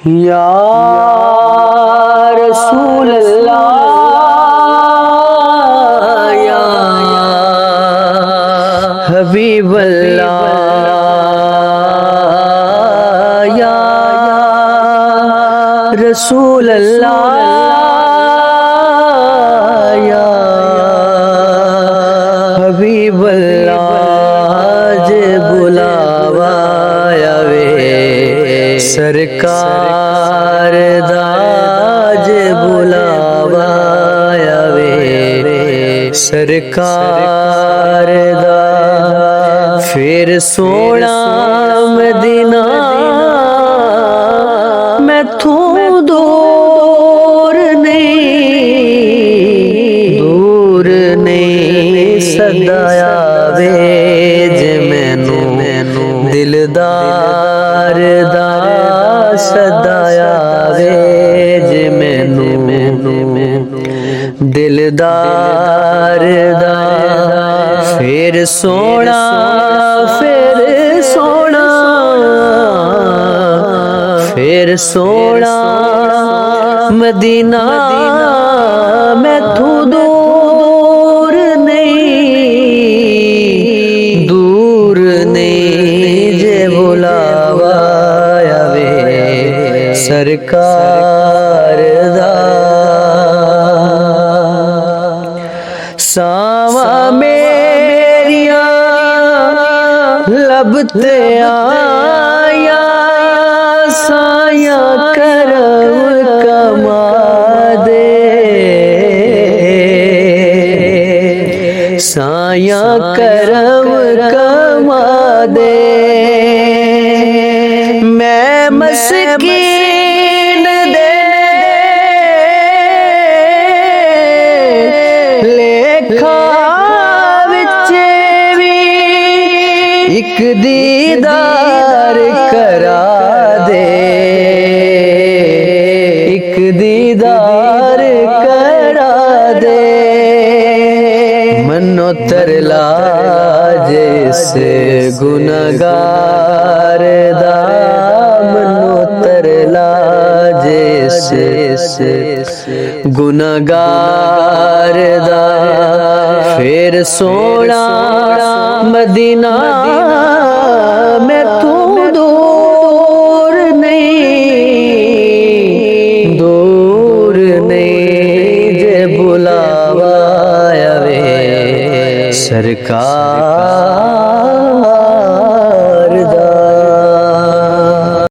या रसूल अल्लाह या हबीब अल्लाह या रसूल अल्लाह या हबीब अल्लाह जे बुलावा आवे सरकार दा जे बुलावा आवे सरकार दा फिर सोना मदीना मैथों दूर नहीं सदाया वे जे मैनू दिलदार दा सदाया वे जे मैनू दिलदार दा फिर सोना फिर सोना मदीना मैथों दूर नहीं जे बुलावा आवे सरकार दा सावा मेरिया लब ते आया साया करम कमा दे साया करम कमा दे मैं मस्कीन दे लेखा विच भी एक दीदार करा दे एक दीदार करा दे मनो तरला जैसे गुनहगार दा मनो तरला जैसे गुनहगार दा फिर सोना मदीना मैथों दूर